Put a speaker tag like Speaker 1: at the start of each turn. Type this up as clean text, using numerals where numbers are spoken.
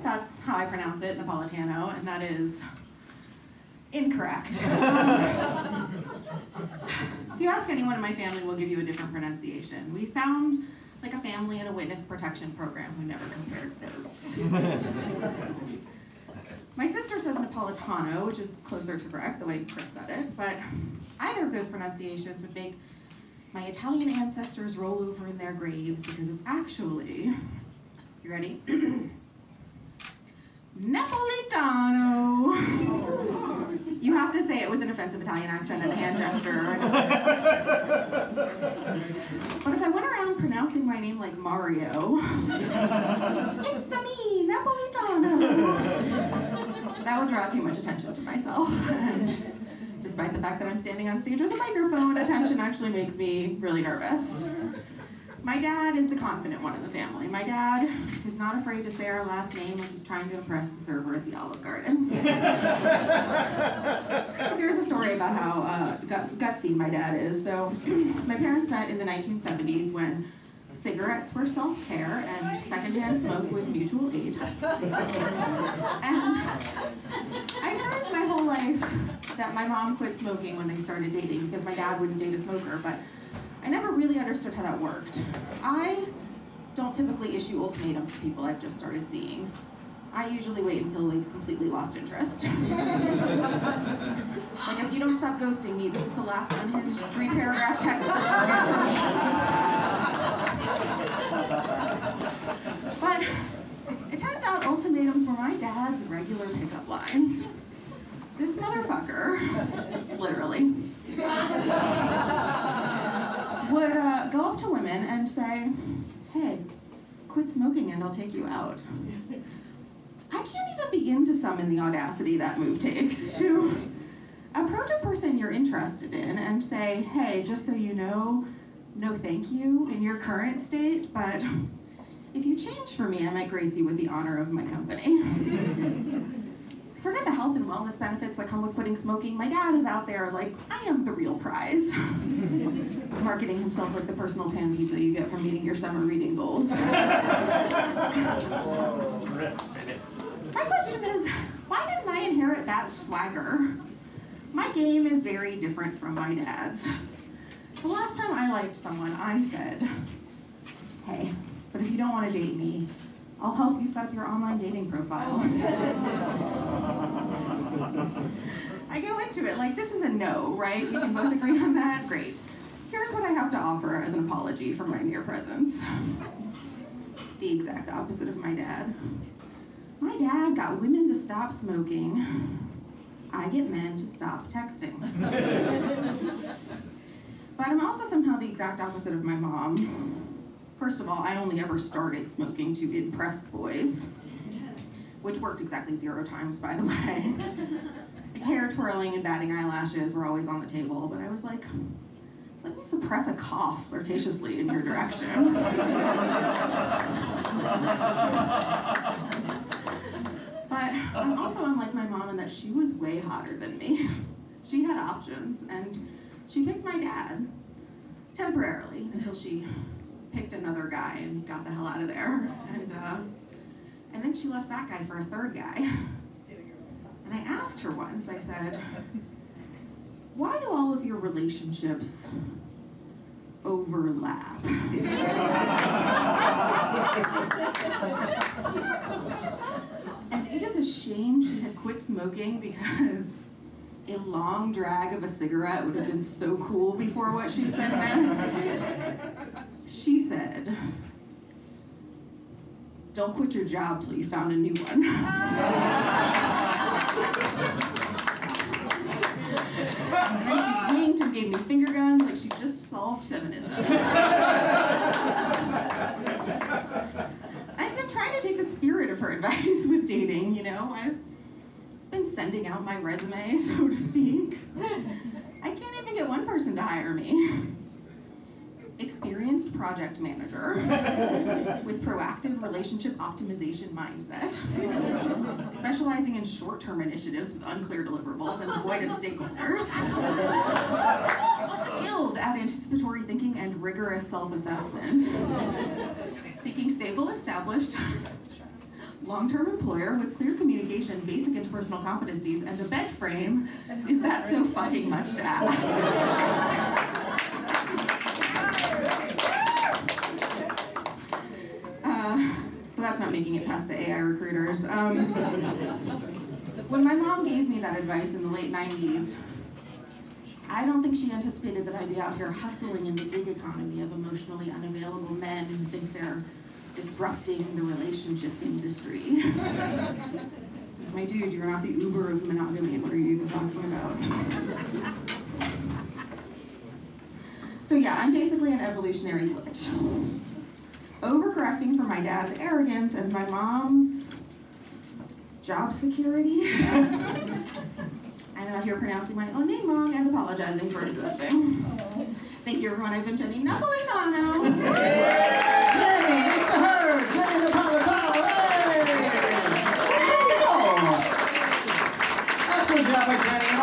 Speaker 1: That's how I pronounce it, Napolitano, and that is incorrect. If you ask anyone in my family, we'll give you a different pronunciation. We sound like a family in a witness protection program who never compared notes. My sister says Napolitano, which is closer to correct, the way Chris said it, but either of those pronunciations would make my Italian ancestors roll over in their graves because it's actually, you ready? Napolitano. You have to say it with an offensive Italian accent and a hand gesture. But if I went around pronouncing my name like Mario, it's me, Napolitano, that would draw too much attention to myself. And despite the fact that I'm standing on stage with a microphone, attention actually makes me really nervous. My dad is the confident one in the family. My dad is not afraid to say our last name like he's trying to impress the server at the Olive Garden. Here's a story about how gutsy my dad is. So, my parents met in the 1970s when cigarettes were self-care and secondhand smoke was mutual aid. And I'd heard my whole life that my mom quit smoking when they started dating because my dad wouldn't date a smoker, but I never really understood how that worked. I don't typically issue ultimatums to people I've just started seeing. I usually wait until they've completely lost interest. Like, if you don't stop ghosting me, this is the last unhinged 3-paragraph text you'll ever get from me. But it turns out ultimatums were my dad's regular pickup lines. This motherfucker, literally, would go up to women and say, hey, quit smoking and I'll take you out. I can't even begin to summon the audacity that move takes to approach a person you're interested in and say, hey, just so you know, no thank you in your current state, but if you change for me, I might grace you with the honor of my company. Forget the health and wellness benefits that come with quitting smoking. My dad is out there like, I am the real prize. Marketing himself like the personal pan pizza you get from meeting your summer reading goals. My question is, why didn't I inherit that swagger? My game is very different from my dad's. The last time I liked someone, I said, hey, but if you don't want to date me, I'll help you set up your online dating profile. I go into it like, this is a no, right? We can both agree on that? Great. Here's what I have to offer as an apology for my mere presence. The exact opposite of my dad. My dad got women to stop smoking. I get men to stop texting. But I'm also somehow the exact opposite of my mom. First of all, I only ever started smoking to impress boys, which worked exactly 0 times, by the way. Hair twirling and batting eyelashes were always on the table, but I was like, let me suppress a cough flirtatiously in your direction. But I'm also unlike my mom in that she was way hotter than me. She had options, and she picked my dad temporarily until she picked another guy and got the hell out of there. And then she left that guy for a third guy. And I asked her once, I said, why do all of your relationships overlap? And it is a shame she had quit smoking because a long drag of a cigarette would have been so cool before what she said next. She said, don't quit your job till you found a new one. And then she winked and gave me finger guns like she just solved feminism. I've been trying to take the spirit of her advice with dating, you know. I've been sending out my resume, so to speak. I can't even get one person to hire me. Experienced project manager with proactive relationship optimization mindset, specializing in short-term initiatives with unclear deliverables and avoidant stakeholders, skilled at anticipatory thinking and rigorous self-assessment, seeking stable, established, long-term employer with clear communication, basic interpersonal competencies, and the bed frame. Is that so fucking much to ask? So that's not making it past the AI recruiters. When my mom gave me that advice in the late 90s, I don't think she anticipated that I'd be out here hustling in the gig economy of emotionally unavailable men who think they're disrupting the relationship industry. My dude, you're not the Uber of monogamy. What are you even talking about? So yeah, I'm basically an evolutionary glitch. Overcorrecting for my dad's arrogance and my mom's job security. I'm out here pronouncing my own name wrong and apologizing for existing. Thank you, everyone. I've been Jenny Napolitano.
Speaker 2: Jenny, it's her, Jenny Napolitano. Hey! Let's go! Excellent job, Jenny.